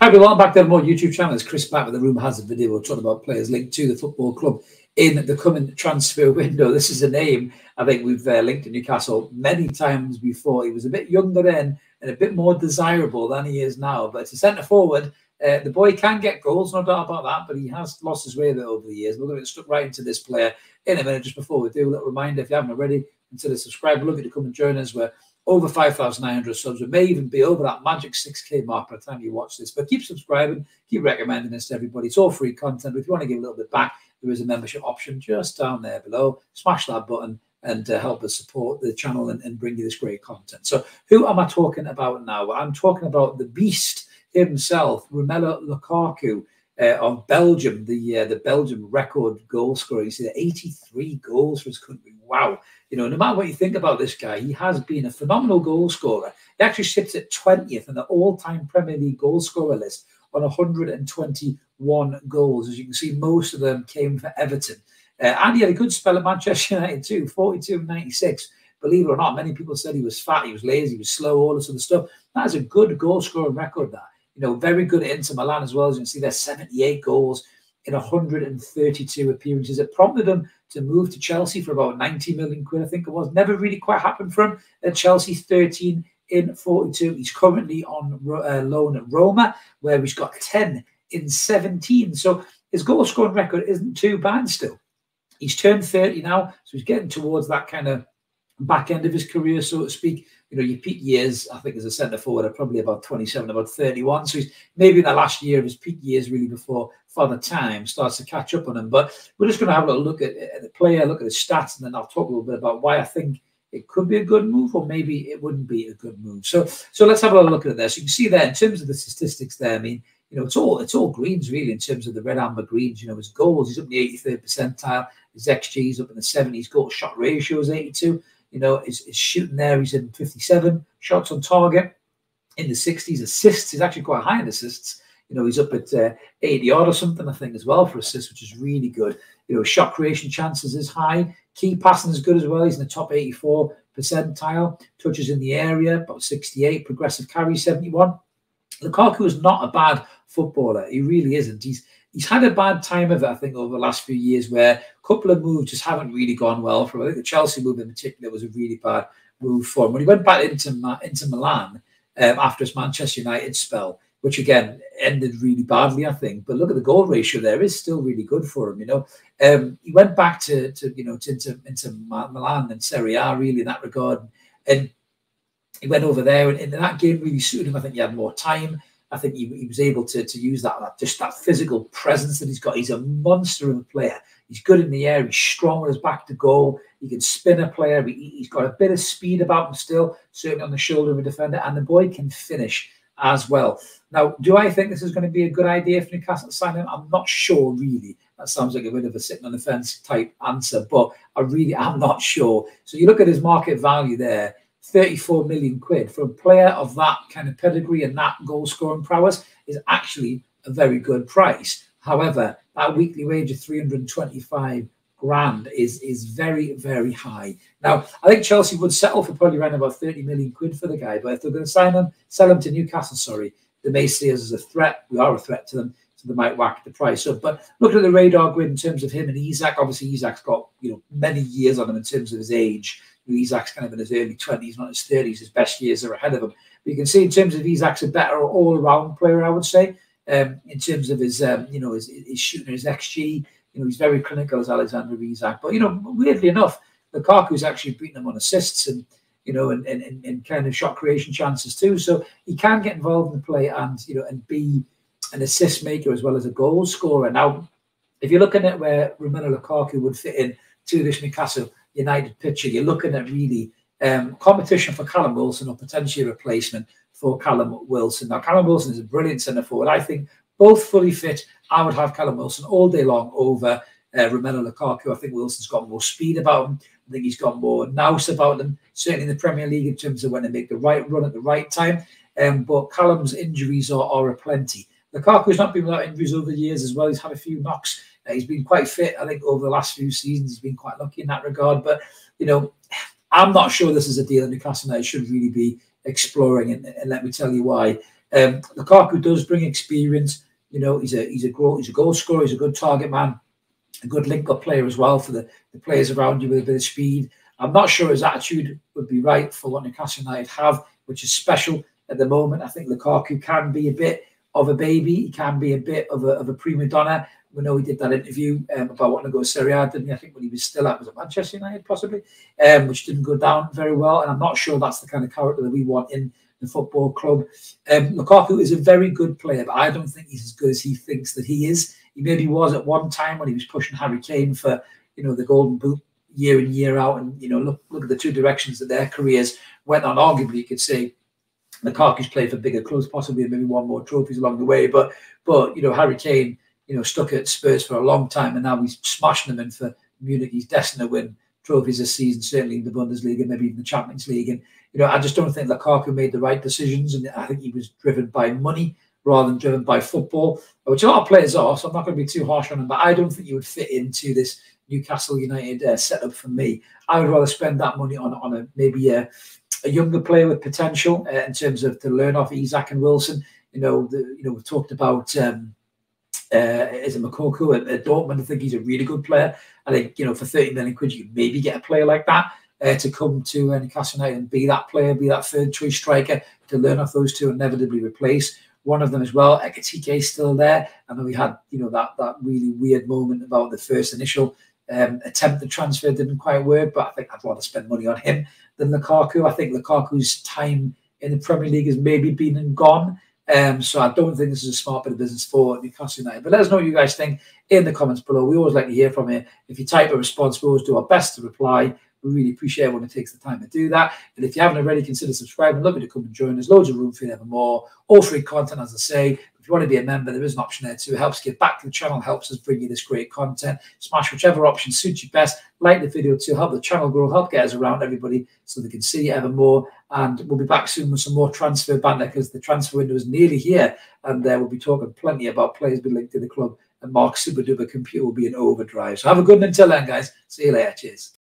everyone, welcome back to more YouTube channel. It's Chris back with the Rumour Has It video. We're talking about players linked to the football club in the coming transfer window. This is a name I think we've linked to Newcastle many times before. He was a bit younger then and a bit more desirable than he is now. But it's a centre forward. The boy can get goals, no doubt about that, but he has lost his way a bit over the years. We're going to get stuck right into this player in a minute. Just before we do, a little reminder, if you haven't already, consider subscribing. We're looking to come and join us. We're over 5,900 subs. We may even be over that magic 6K mark by the time you watch this. But keep subscribing, keep recommending this to everybody. It's all free content. But if you want to give a little bit back, there is a membership option just down there below. Smash that button and help us support the channel and bring you this great content. So who am I talking about now? Well, I'm talking about the beast himself, Romelu Lukaku of Belgium, the Belgium record goal scorer. You see, 83 goals for his country. Wow. You know, no matter what you think about this guy, he has been a phenomenal goal scorer. He actually sits at 20th in the all-time Premier League goal scorer list on 121 goals. As you can see, most of them came for Everton. And he had a good spell at Manchester United too, 42 and 96. Believe it or not, many people said he was fat, he was lazy, he was slow, all this other stuff. That is a good goal scoring record, that. You know, very good at Inter Milan as well. As you can see, there's 78 goals in 132 appearances. It prompted him to move to Chelsea for about 90 million quid, I think it was. Never really quite happened for him at Chelsea, 13 in 42. He's currently on loan at Roma, where he's got 10 in 17. So his goal scoring record isn't too bad still. He's turned 30 now, so he's getting towards that kind of back end of his career, so to speak. You know, your peak years, I think, as a centre forward are probably about 27, about 31. So he's maybe in the last year of his peak years, really, before Father Time starts to catch up on him. But we're just going to have a little look at the player, look at his stats, and then I'll talk a little bit about why I think it could be a good move, or maybe it wouldn't be a good move. So let's have a look at it there. So you can see there, in terms of the statistics there, I mean, you know, it's all greens, really, in terms of the red, amber, greens. You know, his goals, he's up in the 83rd percentile. His XG is up in the 70s. Goal shot ratio is 82. You know, his shooting there, he's in 57. Shots on target in the 60s. Assists, he's actually quite high in assists. You know, he's up at 80 odd or something, I think, as well for assists, which is really good. You know, shot creation chances is high. Key passing is good as well. He's in the top 84 percentile. Touches in the area, about 68. Progressive carry, 71. Lukaku is not a bad footballer. He really isn't. He's had a bad time of it, I think, over the last few years, where a couple of moves just haven't really gone well for him. I think the Chelsea move in particular was a really bad move for him. When he went back into Milan after his Manchester United spell, which again ended really badly, I think. But look at the goal ratio there; is still really good for him. You know, he went back to Milan and Serie A, really, in that regard, and he went over there, and that game really suited him. I think he had more time. I think he was able to use that physical presence that he's got. He's a monster of a player. He's good in the air. He's strong with his back to goal. He can spin a player. He's got a bit of speed about him still, certainly on the shoulder of a defender. And the boy can finish as well. Now, do I think this is going to be a good idea for Newcastle to sign him? I'm not sure, really. That sounds like a bit of a sitting on the fence type answer, but I really am not sure. So you look at his market value there, 34 million quid for a player of that kind of pedigree and that goal scoring prowess is actually a very good price. However, that weekly wage of 325 grand is very, very high. Now, I think Chelsea would settle for probably around about 30 million quid for the guy, but if they're going to sell him to Newcastle, they may see us as a threat. We are a threat to them, so they might whack the price up. But look at the radar grid in terms of him and Isak. Obviously, Isak's got, you know, many years on him in terms of his age. Isak's kind of in his early 20s, not his 30s. His best years are ahead of him. But you can see in terms of Isak's a better all-around player, I would say, in terms of his, you know, his shooting, his XG. You know, he's very clinical as Alexander Isak. But, you know, weirdly enough, Lukaku's actually beaten him on assists and, you know, and kind of shot creation chances too. So he can get involved in the play and, you know, and be an assist maker as well as a goal scorer. Now, if you're looking at where Romelu Lukaku would fit in to this Newcastle United picture, you're looking at really competition for Callum Wilson or potentially a replacement for Callum Wilson. Now, Callum Wilson is a brilliant centre forward. I think both fully fit. I would have Callum Wilson all day long over Romelu Lukaku. I think Wilson's got more speed about him. I think he's got more nous about him, certainly in the Premier League in terms of when to make the right run at the right time. But Callum's injuries are aplenty. Lukaku's not been without injuries over the years as well. He's had a few knocks. He's been quite fit, I think, over the last few seasons. He's been quite lucky in that regard. But, you know, I'm not sure this is a deal that Newcastle United should really be exploring. And let me tell you why. Lukaku does bring experience. You know, he's a goal scorer. He's a good target man, a good link-up player as well for the players around you with a bit of speed. I'm not sure his attitude would be right for what Newcastle United have, which is special at the moment. I think Lukaku can be a bit of a baby. He can be a bit of a prima donna. We know he did that interview about wanting to go to Serie A, didn't he? I think when he was still at, was it Manchester United possibly, which didn't go down very well. And I'm not sure that's the kind of character that we want in the football club. Lukaku is a very good player, but I don't think he's as good as he thinks that he is. He maybe was at one time when he was pushing Harry Kane for, you know, the Golden Boot year in, year out. And, you know, look at the two directions that their careers went on. Arguably, you could say Lukaku's played for bigger clubs, possibly, and maybe won more trophies along the way. But you know, Harry Kane, you know, stuck at Spurs for a long time, and now he's smashing them in for Munich. He's destined to win trophies this season, certainly in the Bundesliga, maybe even the Champions League. And, you know, I just don't think Lukaku made the right decisions, and I think he was driven by money rather than driven by football, which a lot of players are, so I'm not going to be too harsh on him, but I don't think he would fit into this Newcastle United setup for me. I would rather spend that money on maybe a younger player with potential in terms of to learn off Isak and Wilson. You know, we've talked about is it Lukaku at Dortmund. I think he's a really good player. I think, you know, for 30 million quid, you could maybe get a player like that to come to Newcastle United and be that player, be that third choice striker, to learn off those two and inevitably replace one of them as well. Ekitike is still there. I know we had, you know, that really weird moment about the first initial attempt to transfer didn't quite work, but I think I'd rather spend money on him than Lukaku. I think Lukaku's time in the Premier League has maybe been and gone. So I don't think this is a smart bit of business for Newcastle United. But let us know what you guys think in the comments below. We always like to hear from you. If you type a response, we always do our best to reply. We really appreciate everyone who takes the time to do that. And if you haven't already, consider subscribing. Love you to come and join us. Loads of room for you ever more. All free content, as I say. If you want to be a member, there is an option there too. It helps give back to the channel, helps us bring you this great content. Smash whichever option suits you best. Like the video too, help the channel grow, help get us around everybody so they can see ever more. And we'll be back soon with some more transfer banter because the transfer window is nearly here. And we'll be talking plenty about players being linked to the club. And Mark's super duper computer will be in overdrive. So have a good one until then, guys. See you later. Cheers.